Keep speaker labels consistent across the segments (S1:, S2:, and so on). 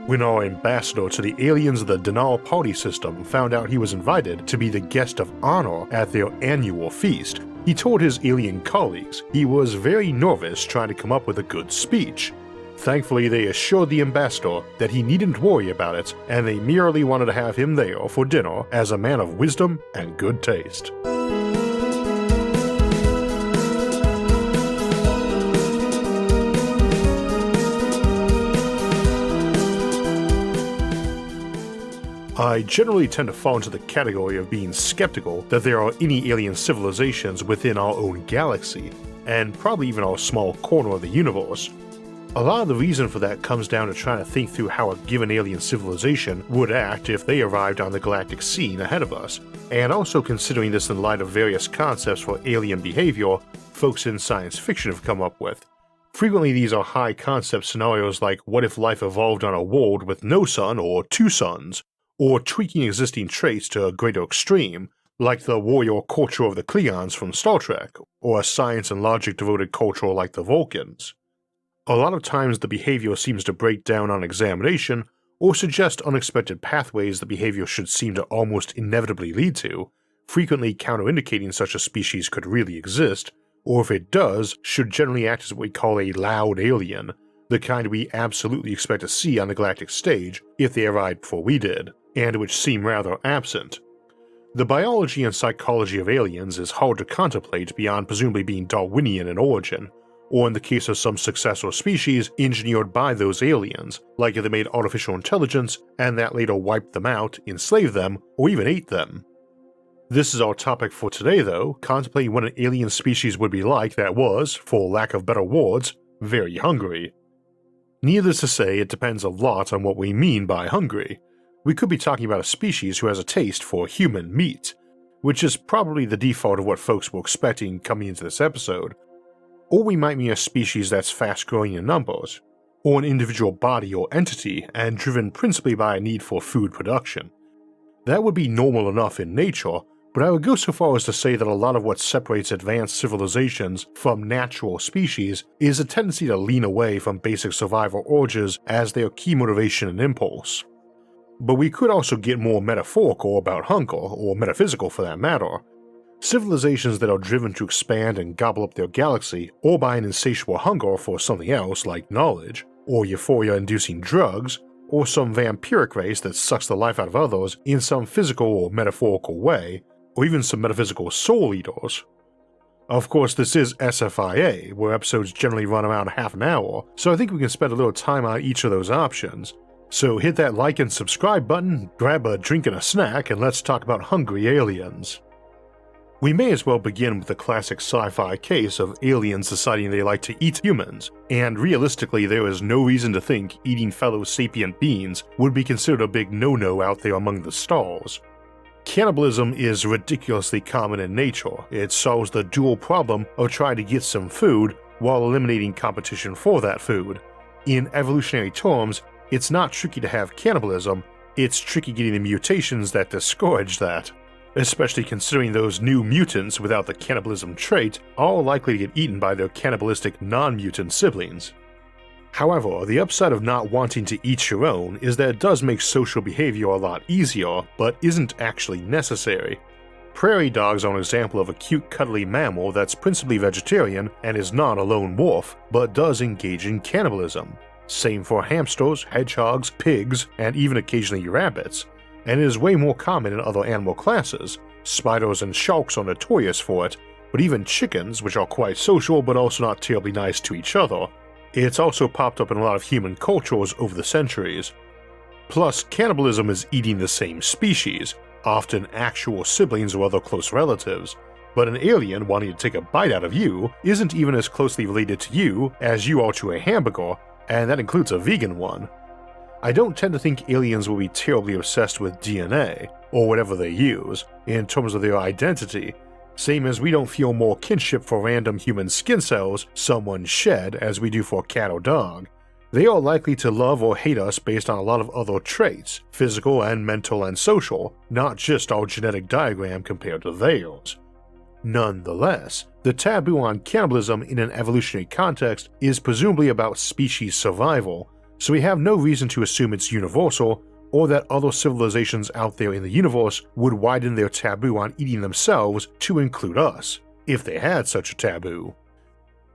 S1: When our ambassador to the aliens of the Donagh party system found out he was invited to be the guest of honor at their annual feast, he told his alien colleagues he was very nervous trying to come up with a good speech. Thankfully, they assured the ambassador that he needn't worry about it, and they merely wanted to have him there for dinner as a man of wisdom and good taste. I generally tend to fall into the category of being skeptical that there are any alien civilizations within our own galaxy, and probably even our small corner of the universe. A lot of the reason for that comes down to trying to think through how a given alien civilization would act if they arrived on the galactic scene ahead of us, and also considering this in light of various concepts for alien behavior folks in science fiction have come up with. Frequently these are high concept scenarios like what if life evolved on a world with no sun or two suns, or tweaking existing traits to a greater extreme, like the warrior culture of the Klingons from Star Trek, or a science and logic devoted culture like the Vulcans. A lot of times the behavior seems to break down on examination, or suggest unexpected pathways the behavior should seem to almost inevitably lead to, frequently counterindicating such a species could really exist, or if it does, should generally act as what we call a loud alien, the kind we absolutely expect to see on the galactic stage if they arrived before we did, and which seem rather absent. The biology and psychology of aliens is hard to contemplate beyond presumably being Darwinian in origin, or in the case of some successor species engineered by those aliens, like if they made artificial intelligence and that later wiped them out, enslaved them, or even ate them. This is our topic for today though, contemplating what an alien species would be like that was, for lack of better words, very hungry. Needless to say, it depends a lot on what we mean by hungry. We could be talking about a species who has a taste for human meat, which is probably the default of what folks were expecting coming into this episode. Or we might mean a species that's fast growing in numbers, or an individual body or entity and driven principally by a need for food production. That would be normal enough in nature, but I would go so far as to say that a lot of what separates advanced civilizations from natural species is a tendency to lean away from basic survival urges as their key motivation and impulse. But we could also get more metaphorical about hunger, or metaphysical for that matter. Civilizations that are driven to expand and gobble up their galaxy, or by an insatiable hunger for something else like knowledge, or euphoria-inducing drugs, or some vampiric race that sucks the life out of others in some physical or metaphorical way, or even some metaphysical soul eaters. Of course, this is SFIA, where episodes generally run around half an hour, so I think we can spend a little time on each of those options. So hit that like and subscribe button, grab a drink and a snack, and let's talk about hungry aliens. We may as well begin with the classic sci-fi case of aliens deciding they like to eat humans, and realistically there is no reason to think eating fellow sapient beings would be considered a big no-no out there among the stars. Cannibalism is ridiculously common in nature. It solves the dual problem of trying to get some food while eliminating competition for that food. In evolutionary terms, it's not tricky to have cannibalism, it's tricky getting the mutations that discourage that. Especially considering those new mutants without the cannibalism trait are likely to get eaten by their cannibalistic non-mutant siblings. However, the upside of not wanting to eat your own is that it does make social behavior a lot easier, but isn't actually necessary. Prairie dogs are an example of a cute cuddly mammal that's principally vegetarian and is not a lone wolf, but does engage in cannibalism. Same for hamsters, hedgehogs, pigs, and even occasionally rabbits. And it is way more common in other animal classes. Spiders and sharks are notorious for it, but even chickens, which are quite social but also not terribly nice to each other. It's also popped up in a lot of human cultures over the centuries. Plus, cannibalism is eating the same species, often actual siblings or other close relatives, but an alien wanting to take a bite out of you isn't even as closely related to you as you are to a hamburger, and that includes a vegan one. I don't tend to think aliens will be terribly obsessed with DNA, or whatever they use, in terms of their identity, same as we don't feel more kinship for random human skin cells someone shed as we do for a cat or dog. They are likely to love or hate us based on a lot of other traits, physical and mental and social, not just our genetic diagram compared to theirs. Nonetheless, the taboo on cannibalism in an evolutionary context is presumably about species survival, so we have no reason to assume it's universal, or that other civilizations out there in the universe would widen their taboo on eating themselves to include us, if they had such a taboo.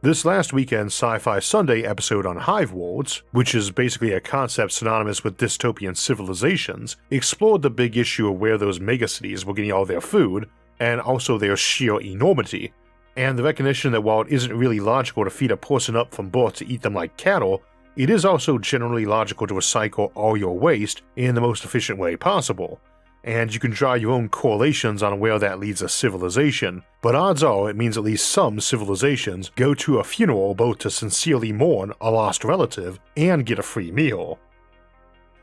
S1: This last weekend's Sci-Fi Sunday episode on hive worlds, which is basically a concept synonymous with dystopian civilizations, explored the big issue of where those megacities were getting all their food, and also their sheer enormity, and the recognition that while it isn't really logical to feed a person up from birth to eat them like cattle, it is also generally logical to recycle all your waste in the most efficient way possible, and you can draw your own correlations on where that leads a civilization, but odds are it means at least some civilizations go to a funeral both to sincerely mourn a lost relative and get a free meal.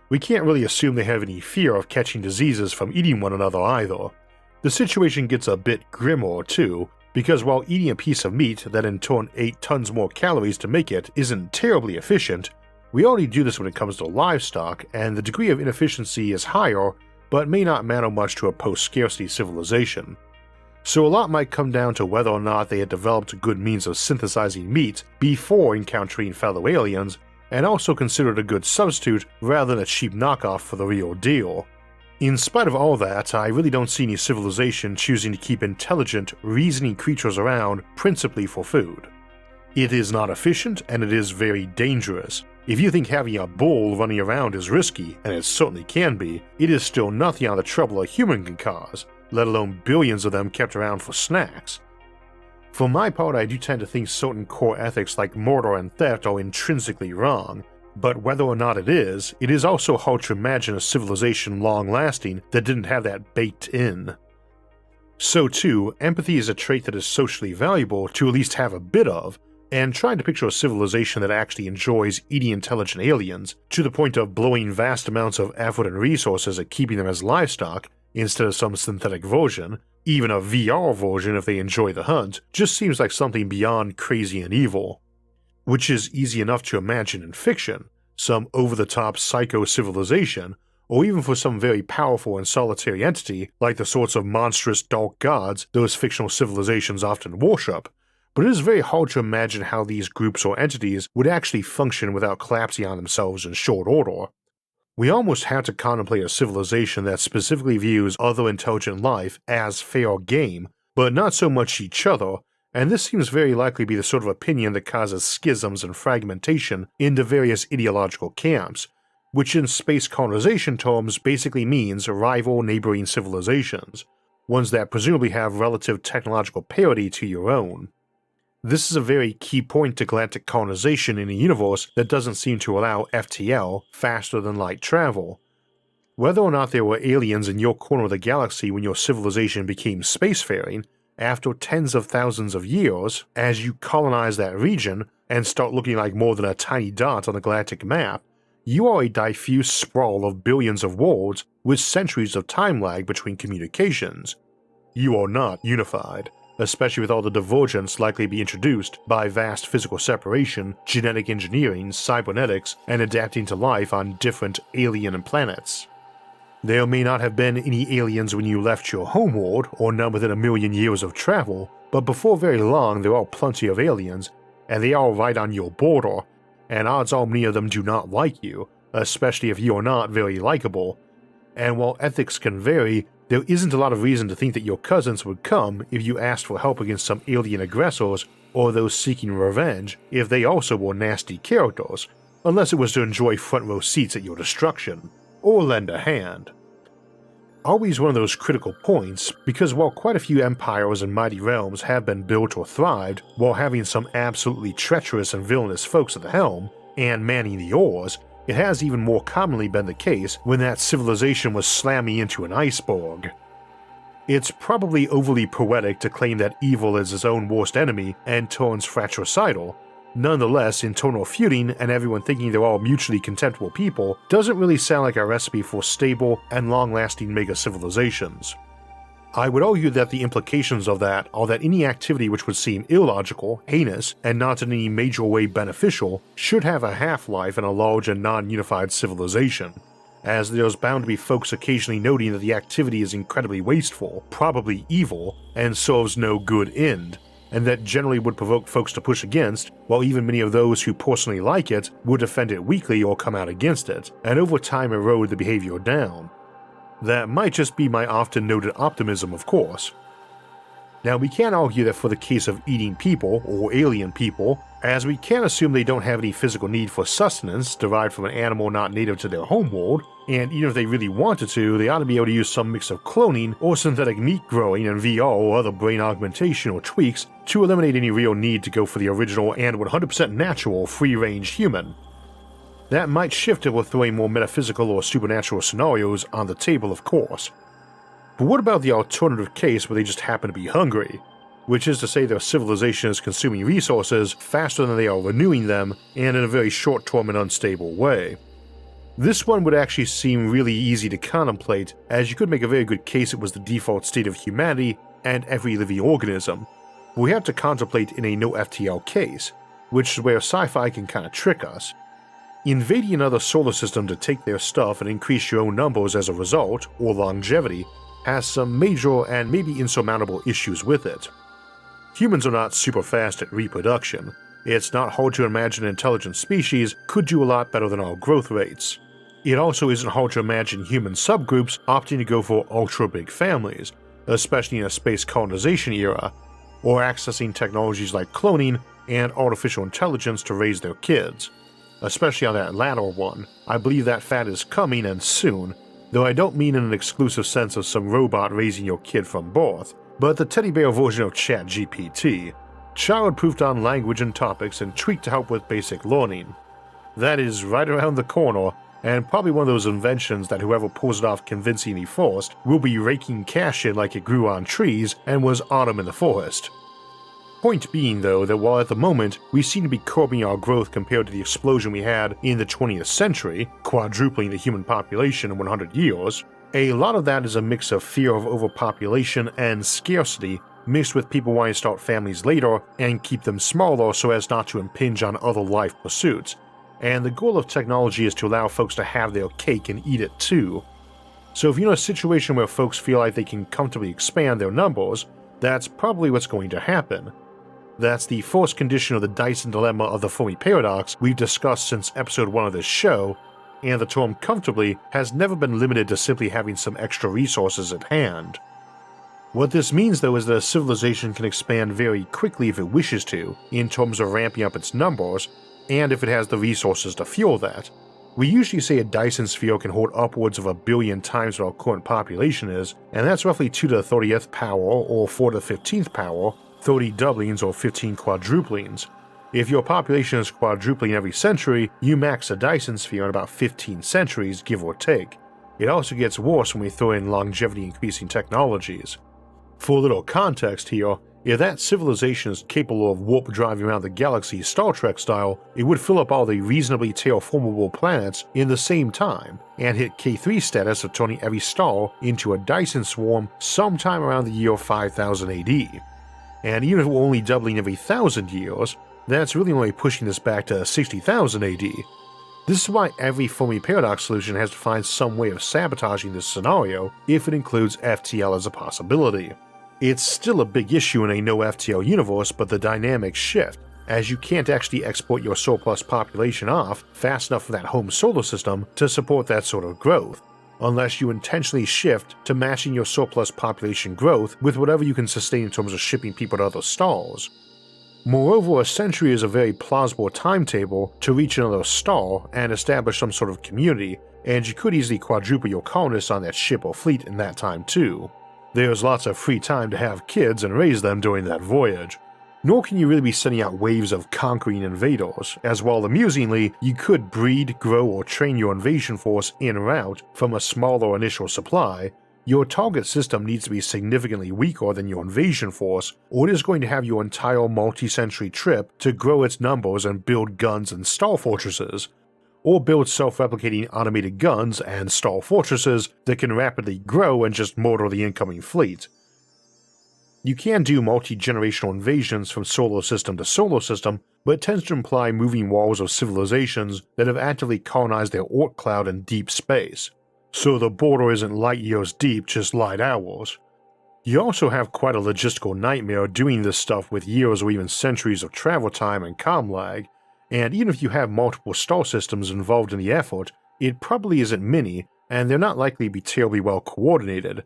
S1: We can't really assume they have any fear of catching diseases from eating one another either. The situation gets a bit grimmer too, because while eating a piece of meat that in turn ate tons more calories to make it isn't terribly efficient, we already do this when it comes to livestock, and the degree of inefficiency is higher, but may not matter much to a post-scarcity civilization. So a lot might come down to whether or not they had developed a good means of synthesizing meat before encountering fellow aliens, and also considered a good substitute rather than a cheap knockoff for the real deal. In spite of all that, I really don't see any civilization choosing to keep intelligent, reasoning creatures around principally for food. It is not efficient, and it is very dangerous. If you think having a bull running around is risky, and it certainly can be, it is still nothing on the trouble a human can cause, let alone billions of them kept around for snacks. For my part, I do tend to think certain core ethics like murder and theft are intrinsically wrong, but whether or not it is also hard to imagine a civilization long-lasting that didn't have that baked in. So too, empathy is a trait that is socially valuable to at least have a bit of, and trying to picture a civilization that actually enjoys eating intelligent aliens to the point of blowing vast amounts of effort and resources at keeping them as livestock instead of some synthetic version, even a VR version if they enjoy the hunt, just seems like something beyond crazy and evil. Which is easy enough to imagine in fiction, some over-the-top psycho-civilization, or even for some very powerful and solitary entity like the sorts of monstrous dark gods those fictional civilizations often worship, but it is very hard to imagine how these groups or entities would actually function without collapsing on themselves in short order. We almost have to contemplate a civilization that specifically views other intelligent life as fair game, but not so much each other, and this seems very likely to be the sort of opinion that causes schisms and fragmentation into various ideological camps, which in space colonization terms basically means rival neighboring civilizations, ones that presumably have relative technological parity to your own. This is a very key point to galactic colonization in a universe that doesn't seem to allow FTL, faster than light travel. Whether or not there were aliens in your corner of the galaxy when your civilization became spacefaring, after tens of thousands of years, as you colonize that region and start looking like more than a tiny dot on the galactic map, you are a diffuse sprawl of billions of worlds with centuries of time lag between communications. You are not unified, especially with all the divergence likely to be introduced by vast physical separation, genetic engineering, cybernetics, and adapting to life on different alien planets. There may not have been any aliens when you left your homeworld, or none within a million years of travel, but before very long there are plenty of aliens, and they are right on your border, and odds are many of them do not like you, especially if you are not very likable. And while ethics can vary, there isn't a lot of reason to think that your cousins would come if you asked for help against some alien aggressors or those seeking revenge if they also were nasty characters, unless it was to enjoy front row seats at your destruction, or lend a hand. Always one of those critical points, because while quite a few empires and mighty realms have been built or thrived while having some absolutely treacherous and villainous folks at the helm, and manning the oars, it has even more commonly been the case when that civilization was slamming into an iceberg. It's probably overly poetic to claim that evil is its own worst enemy and turns fratricidal. Nonetheless, internal feuding and everyone thinking they're all mutually contemptible people doesn't really sound like a recipe for stable and long-lasting mega-civilizations. I would argue that the implications of that are that any activity which would seem illogical, heinous, and not in any major way beneficial should have a half-life in a large and non-unified civilization, as there's bound to be folks occasionally noting that the activity is incredibly wasteful, probably evil, and serves no good end, and that generally would provoke folks to push against, while even many of those who personally like it would defend it weakly or come out against it, and over time erode the behavior down. That might just be my often noted optimism, of course. Now, we can't argue that for the case of eating people, or alien people, as we can't assume they don't have any physical need for sustenance derived from an animal not native to their homeworld, and even if they really wanted to, they ought to be able to use some mix of cloning or synthetic meat growing and VR or other brain augmentation or tweaks to eliminate any real need to go for the original and 100% natural free-range human. That might shift if we're throwing more metaphysical or supernatural scenarios on the table, of course. But what about the alternative case where they just happen to be hungry? Which is to say their civilization is consuming resources faster than they are renewing them, and in a very short-term and unstable way. This one would actually seem really easy to contemplate, as you could make a very good case it was the default state of humanity and every living organism. We have to contemplate in a no FTL case, which is where sci-fi can kinda trick us. Invading another solar system to take their stuff and increase your own numbers as a result, or longevity, has some major and maybe insurmountable issues with it. Humans are not super fast at reproduction. It's not hard to imagine an intelligent species could do a lot better than our growth rates. It also isn't hard to imagine human subgroups opting to go for ultra-big families, especially in a space colonization era, or accessing technologies like cloning and artificial intelligence to raise their kids. Especially on that latter one, I believe that fad is coming and soon, though I don't mean in an exclusive sense of some robot raising your kid from birth, but the teddy bear version of ChatGPT, child-proofed on language and topics and tweaked to help with basic learning. That is right around the corner, and probably one of those inventions that whoever pulls it off convincingly first will be raking cash in like it grew on trees and was autumn in the forest. Point being though that while at the moment we seem to be curbing our growth compared to the explosion we had in the 20th century, quadrupling the human population in 100 years, a lot of that is a mix of fear of overpopulation and scarcity mixed with people wanting to start families later and keep them smaller so as not to impinge on other life pursuits, and the goal of technology is to allow folks to have their cake and eat it too. So if you're in a situation where folks feel like they can comfortably expand their numbers, that's probably what's going to happen. That's the first condition of the Dyson dilemma of the Fermi paradox we've discussed since episode 1 of this show, and the term comfortably has never been limited to simply having some extra resources at hand. What this means though is that a civilization can expand very quickly if it wishes to, in terms of ramping up its numbers, and if it has the resources to fuel that. We usually say a Dyson sphere can hold upwards of 1 billion times what our current population is, and that's roughly 2 to the 30th power or 4 to the 15th power, 30 doublings or 15 quadruplings. If your population is quadrupling every century, you max a Dyson sphere in about 15 centuries, give or take. It also gets worse when we throw in longevity increasing technologies. For a little context here, if that civilization is capable of warp driving around the galaxy Star Trek style, it would fill up all the reasonably terraformable planets in the same time, and hit K3 status of turning every star into a Dyson swarm sometime around the year 5000 AD. And even if we're only doubling every 1,000 years, that's really only pushing this back to 60,000 AD. This is why every Fermi paradox solution has to find some way of sabotaging this scenario if it includes FTL as a possibility. It's still a big issue in a no FTL universe, but the dynamics shift, as you can't actually export your surplus population off fast enough for that home solar system to support that sort of growth, unless you intentionally shift to matching your surplus population growth with whatever you can sustain in terms of shipping people to other stars. Moreover, a century is a very plausible timetable to reach another star and establish some sort of community, and you could easily quadruple your colonists on that ship or fleet in that time too. There's lots of free time to have kids and raise them during that voyage. Nor can you really be sending out waves of conquering invaders, as while amusingly, you could breed, grow, or train your invasion force en route from a smaller initial supply, your target system needs to be significantly weaker than your invasion force, or it is going to have your entire multi-century trip to grow its numbers and build guns and star fortresses, or build self-replicating automated guns and star fortresses that can rapidly grow and just murder the incoming fleet. You can do multi-generational invasions from solar system to solar system, but it tends to imply moving walls of civilizations that have actively colonized their Oort cloud in deep space. So the border isn't light years deep, just light hours. You also have quite a logistical nightmare doing this stuff with years or even centuries of travel time and comm lag, and even if you have multiple star systems involved in the effort, it probably isn't many, and they're not likely to be terribly well coordinated,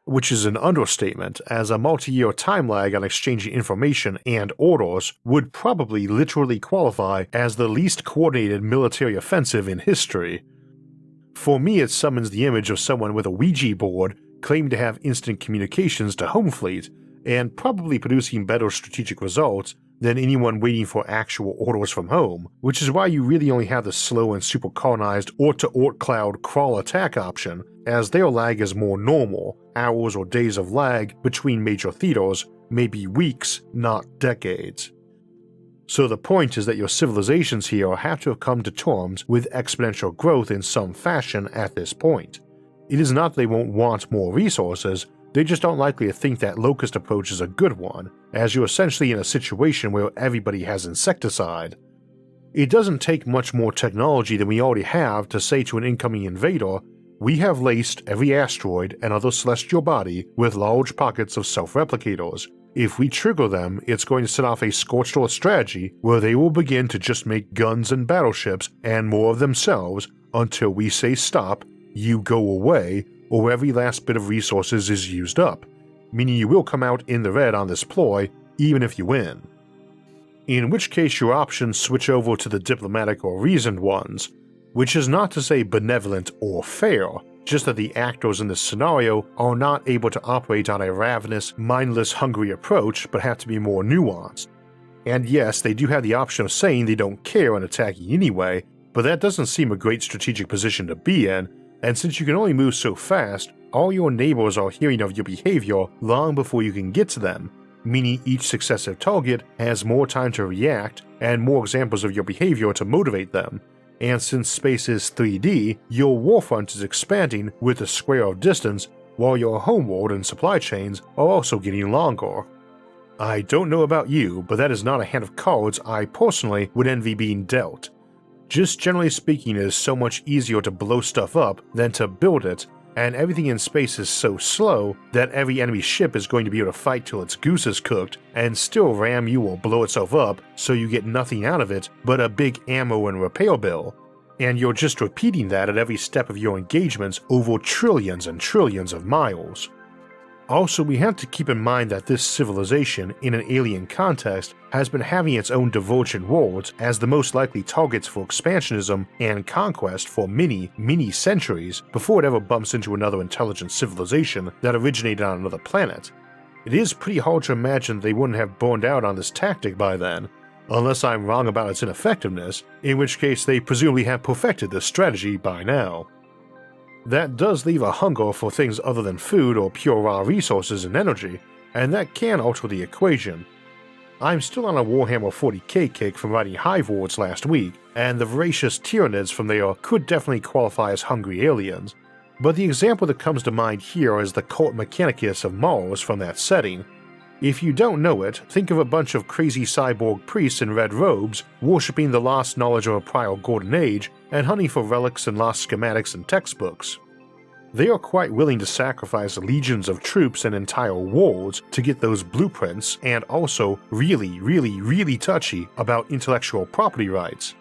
S1: which is an understatement, as a multi-year time lag on exchanging information and orders would probably literally qualify as the least coordinated military offensive in history. For me, it summons the image of someone with a Ouija board claiming to have instant communications to home fleet, and probably producing better strategic results than anyone waiting for actual orders from home, which is why you really only have the slow and super colonized Ort-to-Ort cloud crawl attack option, as their lag is more normal, hours or days of lag between major theaters, maybe weeks, not decades. So the point is that your civilizations here have to have come to terms with exponential growth in some fashion at this point. It is not that they won't want more resources, they just aren't likely to think that locust approach is a good one, as you're essentially in a situation where everybody has insecticide. It doesn't take much more technology than we already have to say to an incoming invader, we have laced every asteroid and other celestial body with large pockets of self-replicators. If we trigger them, it's going to set off a scorched earth strategy where they will begin to just make guns and battleships and more of themselves until we say stop, you go away, or every last bit of resources is used up, meaning you will come out in the red on this ploy even if you win. In which case your options switch over to the diplomatic or reasoned ones, which is not to say benevolent or fair, just that the actors in this scenario are not able to operate on a ravenous, mindless, hungry approach but have to be more nuanced. And yes, they do have the option of saying they don't care and attacking anyway, but that doesn't seem a great strategic position to be in, and since you can only move so fast, all your neighbors are hearing of your behavior long before you can get to them, meaning each successive target has more time to react and more examples of your behavior to motivate them, and since space is 3D, your warfront is expanding with the square of distance while your homeworld and supply chains are also getting longer. I don't know about you, but that is not a hand of cards I personally would envy being dealt. Just generally speaking, it is so much easier to blow stuff up than to build it, and everything in space is so slow that every enemy ship is going to be able to fight till its goose is cooked and still ram you or blow itself up so you get nothing out of it but a big ammo and repair bill. And you're just repeating that at every step of your engagements over trillions and trillions of miles. Also, we have to keep in mind that this civilization, in an alien context, has been having its own divergent worlds as the most likely targets for expansionism and conquest for many centuries before it ever bumps into another intelligent civilization that originated on another planet. It is pretty hard to imagine they wouldn't have burned out on this tactic by then, unless I'm wrong about its ineffectiveness, in which case they presumably have perfected this strategy by now. That does leave a hunger for things other than food or pure raw resources and energy, and that can alter the equation. I'm still on a Warhammer 40k kick from writing Hive Worlds last week, and the voracious Tyranids from there could definitely qualify as hungry aliens, but the example that comes to mind here is the Cult Mechanicus of Mars from that setting. If you don't know it, think of a bunch of crazy cyborg priests in red robes worshipping the lost knowledge of a prior golden age and hunting for relics and lost schematics and textbooks. They are quite willing to sacrifice legions of troops and entire worlds to get those blueprints, and also really touchy about intellectual property rights.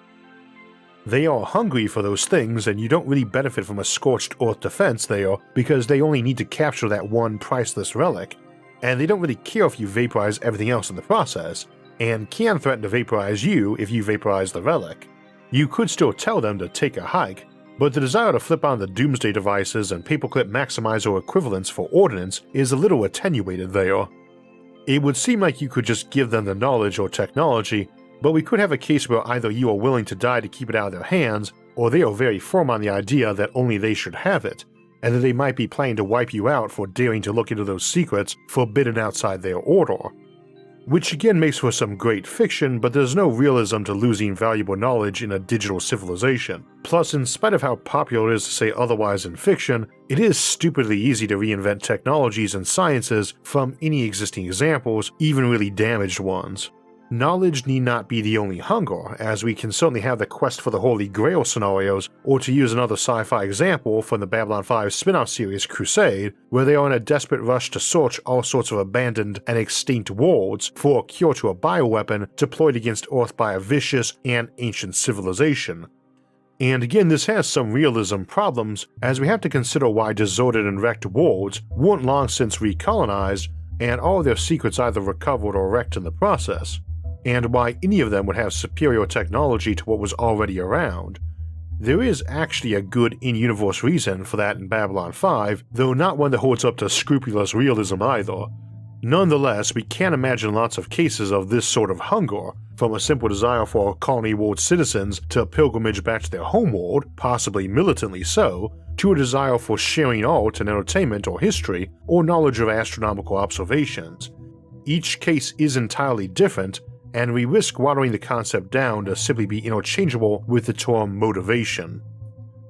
S1: They are hungry for those things, and you don't really benefit from a scorched earth defense there because they only need to capture that one priceless relic, and they don't really care if you vaporize everything else in the process, and can threaten to vaporize you if you vaporize the relic. You could still tell them to take a hike, but the desire to flip on the doomsday devices and paperclip maximizer equivalents for ordnance is a little attenuated there. It would seem like you could just give them the knowledge or technology, but we could have a case where either you are willing to die to keep it out of their hands, or they are very firm on the idea that only they should have it, and that they might be planning to wipe you out for daring to look into those secrets forbidden outside their order. Which again makes for some great fiction, but there's no realism to losing valuable knowledge in a digital civilization. Plus, in spite of how popular it is to say otherwise in fiction, it is stupidly easy to reinvent technologies and sciences from any existing examples, even really damaged ones. Knowledge need not be the only hunger, as we can certainly have the quest for the Holy Grail scenarios, or to use another sci-fi example from the Babylon 5 spin-off series Crusade, where they are in a desperate rush to search all sorts of abandoned and extinct worlds for a cure to a bioweapon deployed against Earth by a vicious and ancient civilization. And again, this has some realism problems, as we have to consider why deserted and wrecked worlds weren't long since recolonized, and all their secrets either recovered or wrecked in the process, and why any of them would have superior technology to what was already around. There is actually a good in-universe reason for that in Babylon 5, though not one that holds up to scrupulous realism either. Nonetheless, we can imagine lots of cases of this sort of hunger, from a simple desire for colony world citizens to pilgrimage back to their homeworld, possibly militantly so, to a desire for sharing art and entertainment or history, or knowledge of astronomical observations. Each case is entirely different, and we risk watering the concept down to simply be interchangeable with the term motivation.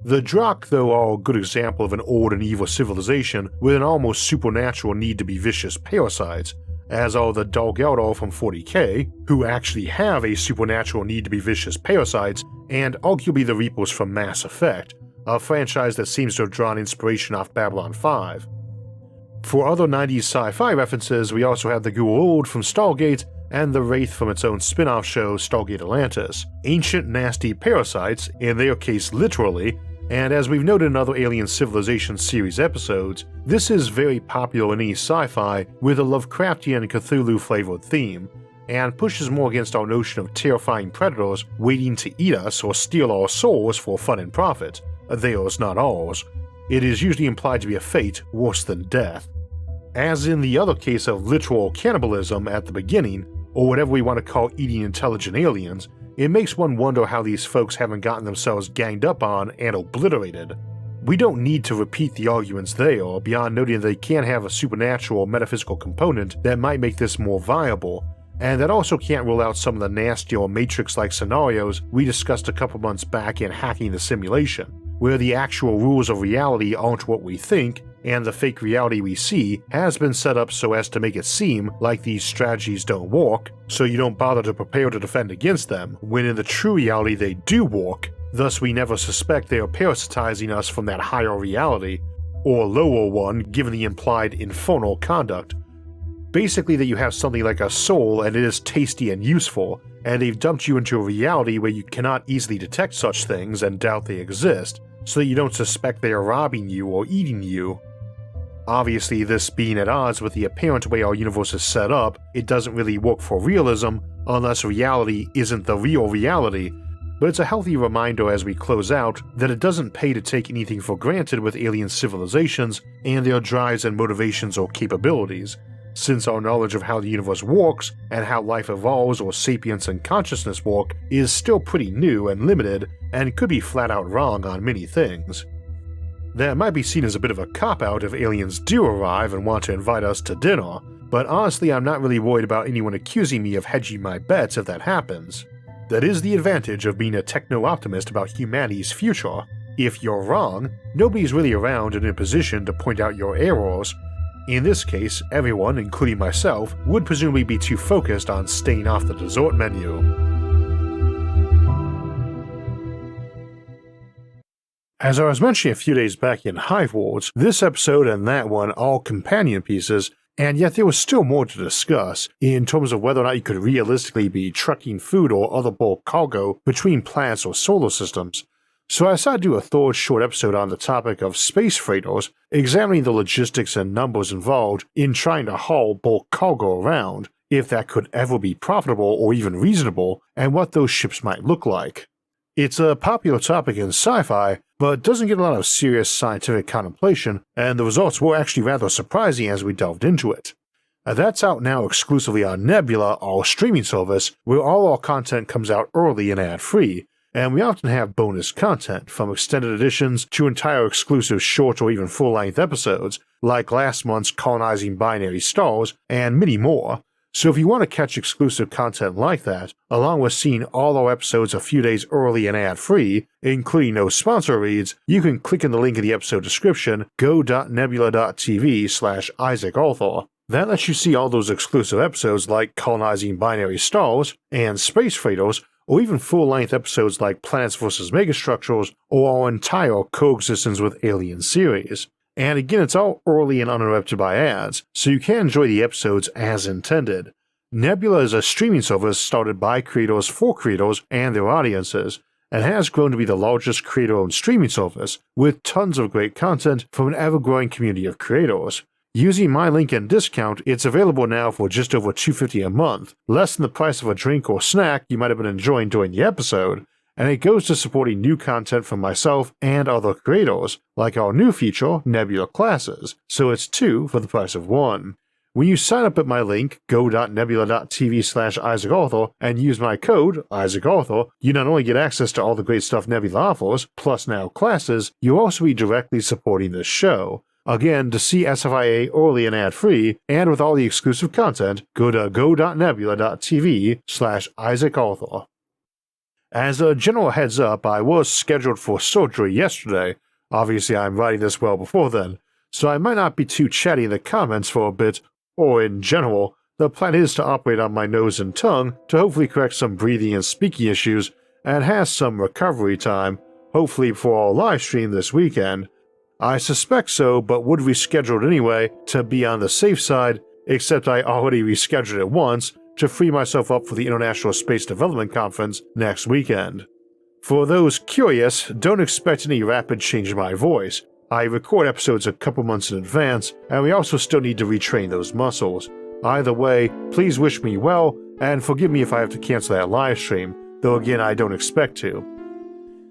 S1: The Drakh, though, are a good example of an old and evil civilization with an almost supernatural need to be vicious parasites, as are the Dal Galdar from 40k, who actually have a supernatural need to be vicious parasites, and arguably the Reapers from Mass Effect, a franchise that seems to have drawn inspiration off Babylon 5. For other 90s sci-fi references, we also have the Goa'uld from Stargate and the Wraith from its own spin-off show Stargate Atlantis, ancient nasty parasites, in their case literally, and as we've noted in other Alien Civilization series episodes, this is very popular in any sci-fi with a Lovecraftian Cthulhu-flavored theme, and pushes more against our notion of terrifying predators waiting to eat us or steal our souls for fun and profit. Theirs, not ours. It is usually implied to be a fate worse than death. As in the other case of literal cannibalism at the beginning, or whatever we want to call eating intelligent aliens, it makes one wonder how these folks haven't gotten themselves ganged up on and obliterated. We don't need to repeat the arguments there, beyond noting that they can have a supernatural or metaphysical component that might make this more viable, and that also can't rule out some of the nastier Matrix-like scenarios we discussed a couple months back in Hacking the Simulation, where the actual rules of reality aren't what we think, and the fake reality we see has been set up so as to make it seem like these strategies don't work, so you don't bother to prepare to defend against them, when in the true reality they do work, thus we never suspect they are parasitizing us from that higher reality, or lower one given the implied infernal conduct. Basically that you have something like a soul and it is tasty and useful, and they've dumped you into a reality where you cannot easily detect such things and doubt they exist, so that you don't suspect they are robbing you or eating you. Obviously, this being at odds with the apparent way our universe is set up, it doesn't really work for realism unless reality isn't the real reality, but it's a healthy reminder as we close out that it doesn't pay to take anything for granted with alien civilizations and their drives and motivations or capabilities, since our knowledge of how the universe works and how life evolves or sapience and consciousness work is still pretty new and limited and could be flat out wrong on many things. That might be seen as a bit of a cop-out if aliens do arrive and want to invite us to dinner, but honestly I'm not really worried about anyone accusing me of hedging my bets if that happens. That is the advantage of being a techno-optimist about humanity's future. If you're wrong, nobody's really around and in a position to point out your errors. In this case, everyone, including myself, would presumably be too focused on staying off the dessert menu. As I was mentioning a few days back in Hive Worlds, this episode and that one are companion pieces, and yet there was still more to discuss in terms of whether or not you could realistically be trucking food or other bulk cargo between planets or solar systems. So I decided to do a third short episode on the topic of space freighters, examining the logistics and numbers involved in trying to haul bulk cargo around, if that could ever be profitable or even reasonable, and what those ships might look like. It's a popular topic in sci-fi, but doesn't get a lot of serious scientific contemplation, and the results were actually rather surprising as we delved into it. That's out now exclusively on Nebula, our streaming service, where all our content comes out early and ad-free, and we often have bonus content, from extended editions to entire exclusive short or even full-length episodes, like last month's Colonizing Binary Stars, and many more. So if you want to catch exclusive content like that, along with seeing all our episodes a few days early and ad-free, including no sponsor reads, you can click in the link in the episode description, go.nebula.tv/IsaacArthur. That lets you see all those exclusive episodes like colonizing binary stars and space freighters, or even full-length episodes like Planets vs. Megastructures or our entire Coexistence with Aliens series. And again, it's all early and uninterrupted by ads, so you can enjoy the episodes as intended. Nebula is a streaming service started by creators for creators and their audiences, and has grown to be the largest creator-owned streaming service, with tons of great content from an ever-growing community of creators. Using my link and discount, it's available now for just over $2.50 a month, less than the price of a drink or snack you might have been enjoying during the episode, and it goes to supporting new content from myself and other creators, like our new feature, Nebula Classes, so it's 2 for the price of 1. When you sign up at my link, go.nebula.tv/IsaacArthur, and use my code, IsaacArthur, you not only get access to all the great stuff Nebula offers, plus now classes, you'll also be directly supporting this show. Again, to see SFIA early and ad-free, and with all the exclusive content, go to go.nebula.tv/IsaacArthur. As a general heads up, I was scheduled for surgery yesterday. Obviously, I'm writing this well before then, so I might not be too chatty in the comments for a bit, or in general. The plan is to operate on my nose and tongue to hopefully correct some breathing and speaking issues, and has some recovery time, hopefully before our live stream this weekend. I suspect so, but would reschedule it anyway to be on the safe side, except I already rescheduled it once to free myself up for the International Space Development Conference next weekend. For those curious, don't expect any rapid change in my voice. I record episodes a couple months in advance, and we also still need to retrain those muscles. Either way, please wish me well, and forgive me if I have to cancel that live stream, though again I don't expect to.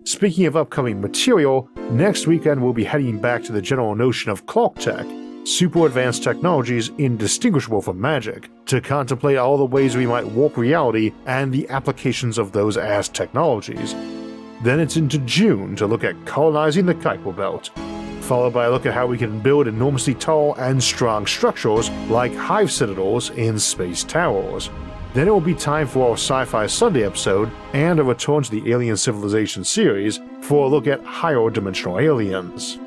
S1: Speaking of upcoming material, next weekend we'll be heading back to the general notion of clock tech, super advanced technologies indistinguishable from magic, to contemplate all the ways we might warp reality and the applications of those as technologies. Then it's into June to look at colonizing the Kuiper Belt, followed by a look at how we can build enormously tall and strong structures like hive citadels in space towers. Then it will be time for our Sci-Fi Sunday episode and a return to the Alien Civilization series for a look at higher dimensional aliens.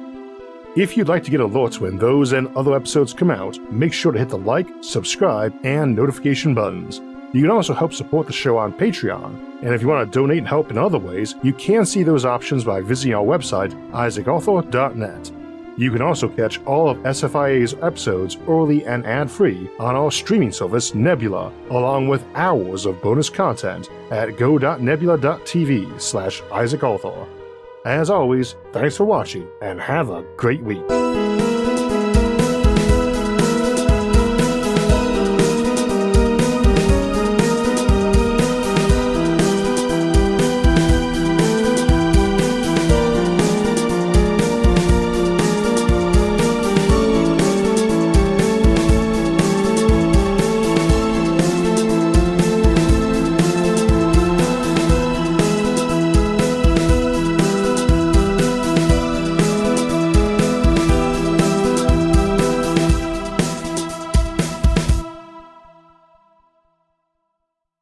S1: If you'd like to get alerts when those and other episodes come out, make sure to hit the like, subscribe, and notification buttons. You can also help support the show on Patreon, and if you want to donate and help in other ways, you can see those options by visiting our website, isaacarthur.net. You can also catch all of SFIA's episodes early and ad-free on our streaming service Nebula, along with hours of bonus content at go.nebula.tv/IsaacArthur. As always, thanks for watching and have a great week.